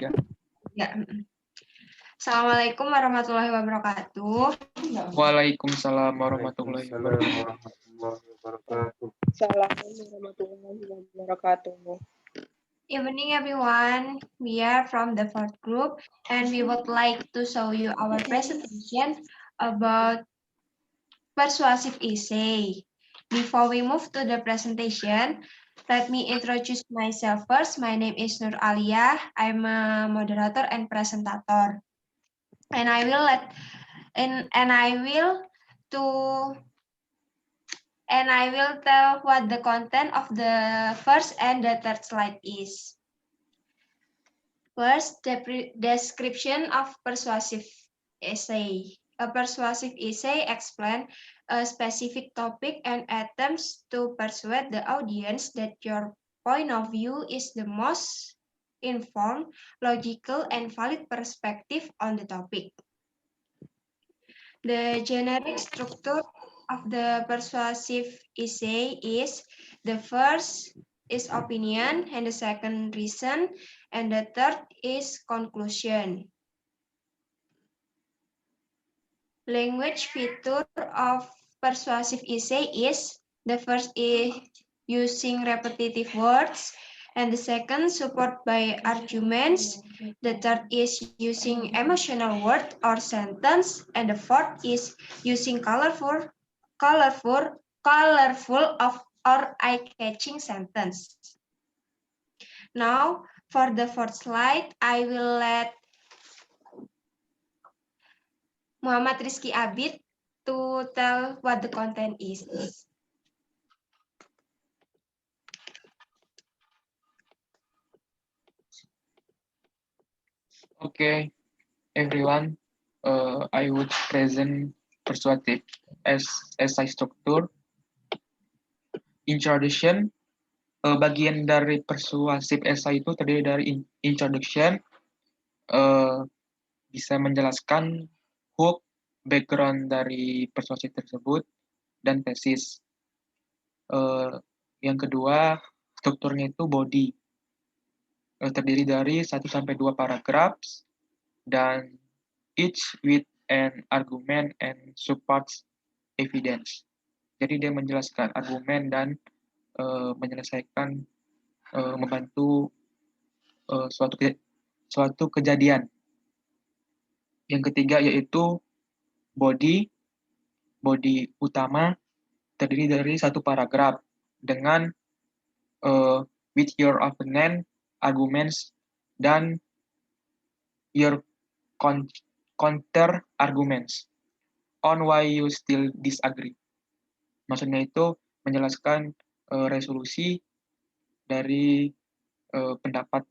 ya. Ya. Assalamualaikum warahmatullahi wabarakatuh. Waalaikumsalam warahmatullahi wabarakatuh. Assalamualaikum warahmatullahi wabarakatuh. Evening everyone, we are from the fourth group and we would like to show you our presentation about persuasive essay. Before we move to the presentation, let me introduce myself first. My name is Nur Alia. I'm a moderator and presentator. And I will tell what the content of the first and the third slide is. First, the description of persuasive essay. A persuasive essay explains a specific topic and attempts to persuade the audience that your point of view is the most informed, logical, and valid perspective on the topic. The generic structure of the persuasive essay is: the first is opinion, and the second reason, and the third is conclusion. Language feature of persuasive essay is: the first is using repetitive words, and the second support by arguments, the third is using emotional word or sentence, and the fourth is using colorful or eye-catching sentence. Now, for the fourth slide, I will let Muhammad Rizky Abid to tell what the content is. Okay, everyone, I would present persuasive essay structure. Introduction, bagian dari persuasive essay itu terdiri dari introduction, bisa menjelaskan hook, background dari persuasif tersebut, dan tesis. Yang kedua, strukturnya itu body. Terdiri dari 1-2 paragraf dan each with an argument and supports evidence. Jadi dia menjelaskan argumen dan menyelesaikan membantu suatu kejadian. Yang ketiga yaitu body utama terdiri dari 1 paragraf dengan with your opponent, arguments, dan your counter arguments on why you still disagree. Maksudnya itu menjelaskan resolusi dari pendapat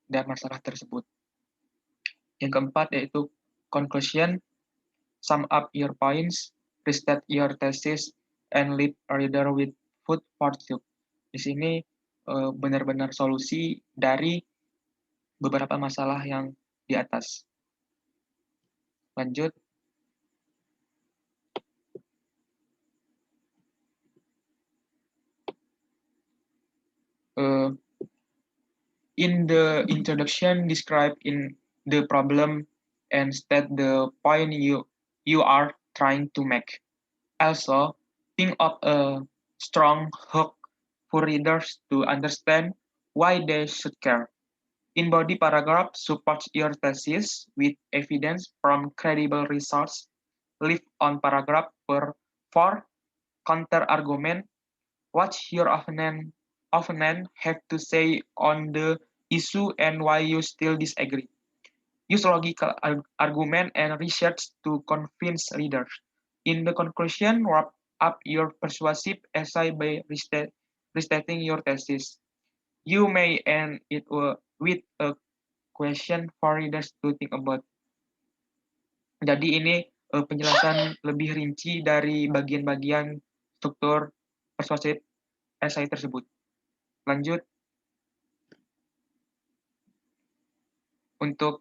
dan masalah tersebut. Yang keempat yaitu conclusion, sum up your points, restate your thesis, and leave reader with food for thought. Di sini benar-benar solusi dari beberapa masalah yang di atas. Lanjut. In the introduction, describe in the problem and state the point you are trying to make. Also, think of a strong hook for readers to understand why they should care. In body paragraph, support your thesis with evidence from credible resources. Leave on paragraph for counter argument. What your opponent have to say on the issue and why you still disagree. Use logical argument and research to convince readers. In the conclusion, wrap up your persuasive essay by restating your thesis. You may end it with a question for readers to think about. Jadi ini penjelasan lebih rinci dari bagian-bagian struktur persuasive essay tersebut. Lanjut. Untuk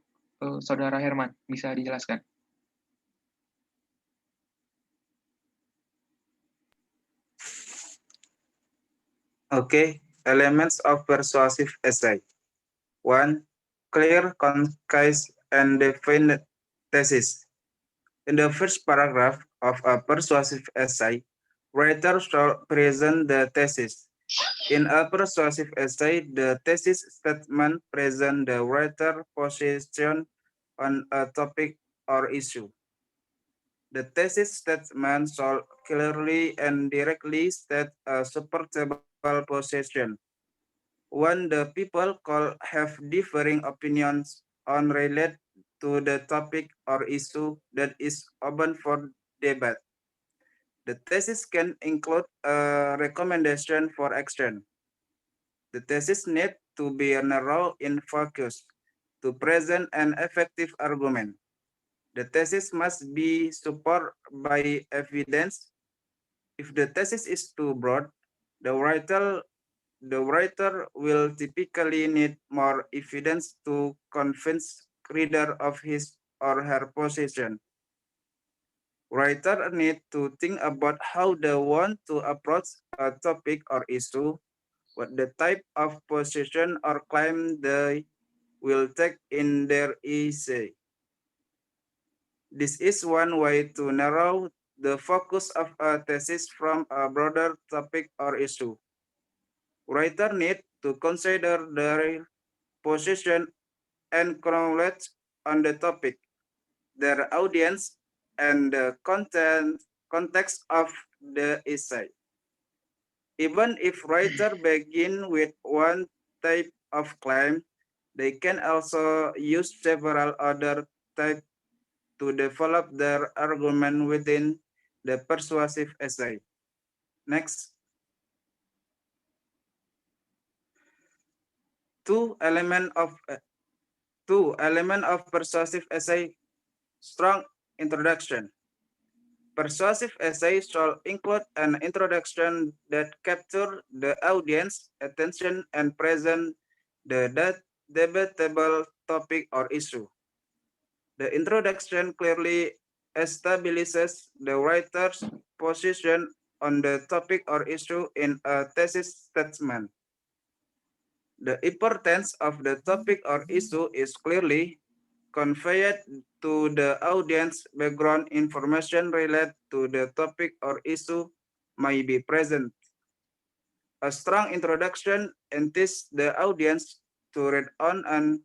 Saudara Herman, bisa dijelaskan? Okay, elements of persuasive essay. 1. clear, concise, and defined thesis. In the first paragraph of a persuasive essay, writer shall present the thesis. In a persuasive essay, the thesis statement presents the writer's position on a topic or issue. The thesis statement shall clearly and directly state a supportable position. When the people call have differing opinions on relate to the topic or issue that is open for debate. The thesis can include a recommendation for action. The thesis need to be narrow in focus to present an effective argument. The thesis must be supported by evidence. If the thesis is too broad, the writer will typically need more evidence to convince reader of his or her position. Writer need to think about how they want to approach a topic or issue, what the type of position or claim they will take in their essay. This is one way to narrow the focus of a thesis from a broader topic or issue. Writer need to consider their position and knowledge on the topic, their audience, and the context of the essay. Even if writer begin with one type of claim, they can also use several other types to develop their argument within the persuasive essay. Next, two element of persuasive essay: strong introduction. Persuasive essay shall include an introduction that captures the audience attention and present the debatable topic or issue. The introduction clearly establishes the writer's position on the topic or issue in a thesis statement. The importance of the topic or issue is clearly conveyed to the audience. Background information related to the topic or issue may be present. A strong introduction entices the audience to read on and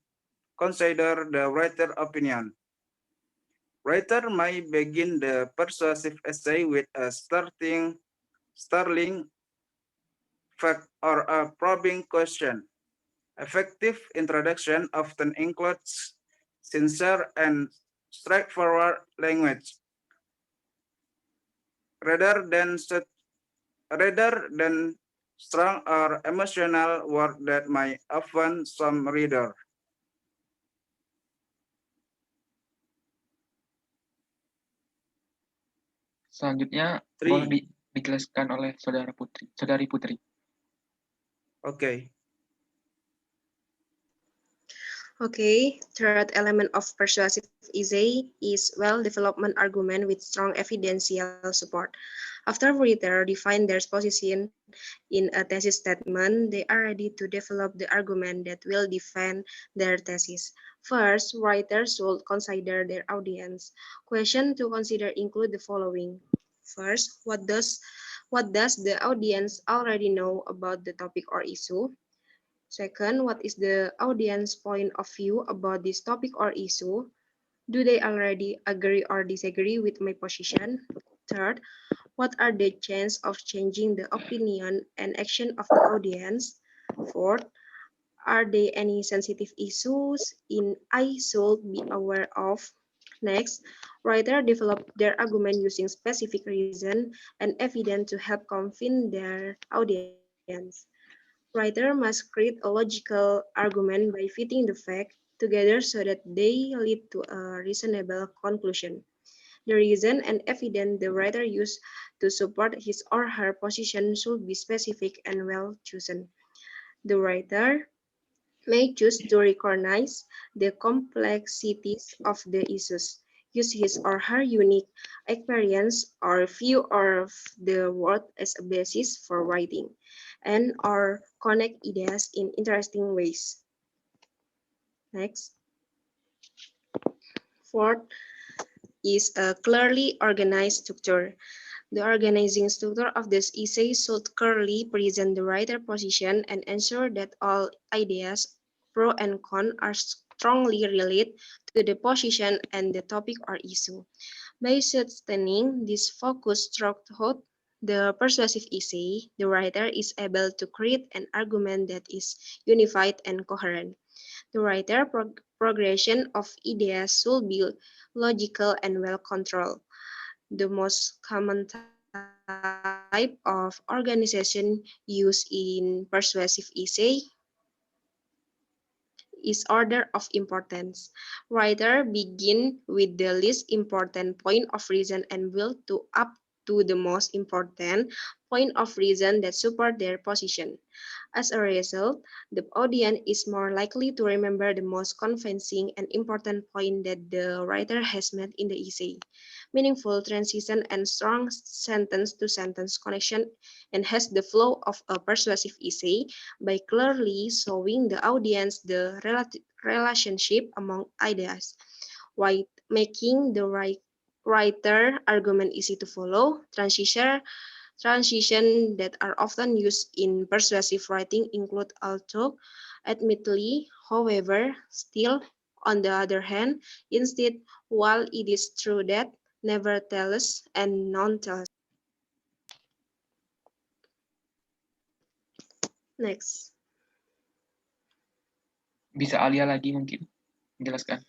consider the writer's opinion. Writer may begin the persuasive essay with a startling fact or a probing question. Effective introduction often includes sincere and straightforward language, rather than strong or emotional word that may offend some reader. Selanjutnya Three. boleh dijelaskan oleh Saudari Putri. Okay. Okay, third element of persuasive essay is well-developed argument with strong evidential support. After writer define their position in a thesis statement, they are ready to develop the argument that will defend their thesis. First, writers should consider their audience. Questions to consider include the following. First, what does the audience already know about the topic or issue? Second, what is the audience point of view about this topic or issue? Do they already agree or disagree with my position? Third, what are the chances of changing the opinion and action of the audience? Fourth, are there any sensitive issues I should be aware of? Next, writer develop their argument using specific reason and evidence to help convince their audience. Writer must create a logical argument by fitting the facts together so that they lead to a reasonable conclusion. The reason and evidence the writer used to support his or her position should be specific and well chosen. The writer may choose to recognize the complexities of the issues, use his or her unique experience or view of the world as a basis for writing, and or connect ideas in interesting ways. Next. Fourth is a clearly organized structure. The organizing structure of this essay should clearly present the writer position and ensure that all ideas, pro and con, are strongly related to the position and the topic or issue. By sustaining this focus throughout the persuasive essay, the writer is able to create an argument that is unified and coherent. The writer progression of ideas should be logical and well controlled. The most common type of organization used in persuasive essay is order of importance. Writer begin with the least important point of reason and build to up to the most important point of reason that support their position. As a result, the audience is more likely to remember the most convincing and important point that the writer has made in the essay. Meaningful transition and strong sentence-to-sentence connection enhance the flow of a persuasive essay by clearly showing the audience the relationship among ideas, while making the writer argument easy to follow. Transition that are often used in persuasive writing include also, admittedly, however, still, on the other hand, instead, while it is true that, nevertheless, and nonetheless. Next. Bisa Alia lagi mungkin menjelaskan.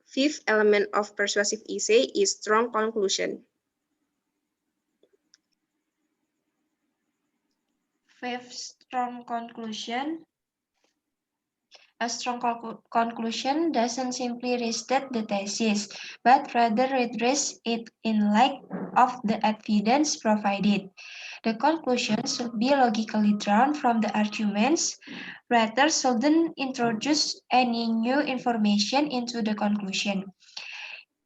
Fifth element of persuasive essay is strong conclusion. Fifth strong conclusion. A strong conclusion doesn't simply restate the thesis, but rather redress it in light of the evidence provided. The conclusion should be logically drawn from the arguments. Writers shouldn't introduce any new information into the conclusion.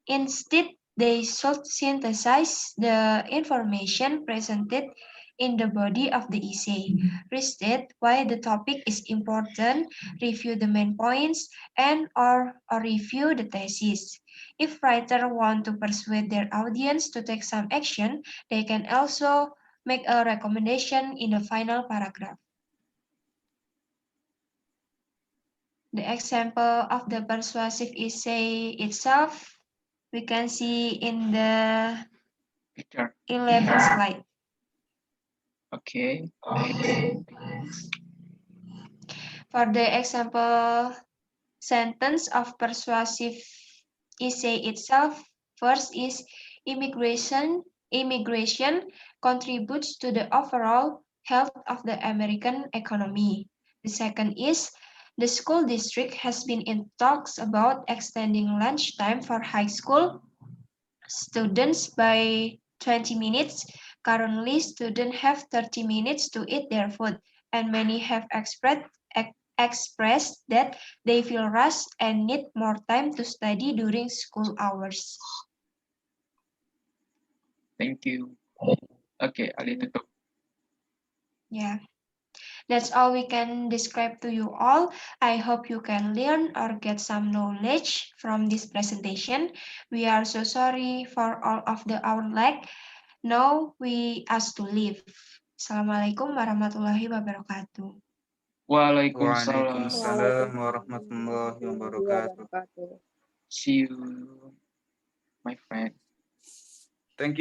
Instead, they should synthesize the information presented in the body of the essay, restate why the topic is important, review the main points, and or review the thesis. If writers want to persuade their audience to take some action, they can also make a recommendation in the final paragraph. The example of the persuasive essay itself we can see in the Picture. 11th slide. Okay. For the example sentence of persuasive essay itself, first is immigration contributes to the overall health of the American economy. The second is the school district has been in talks about extending lunchtime for high school students by 20 minutes. Currently, students have 30 minutes to eat their food, and many have expressed that they feel rushed and need more time to study during school hours. Thank you. Okay, Ali tutup. Yeah. That's all we can describe to you all. I hope you can learn or get some knowledge from this presentation. We are so sorry for all of our lag. Now we ask to leave. Assalamualaikum warahmatullahi wabarakatuh. Waalaikumsalam. Waalaikumsalam warahmatullahi wabarakatuh. See you, my friend. Thank you.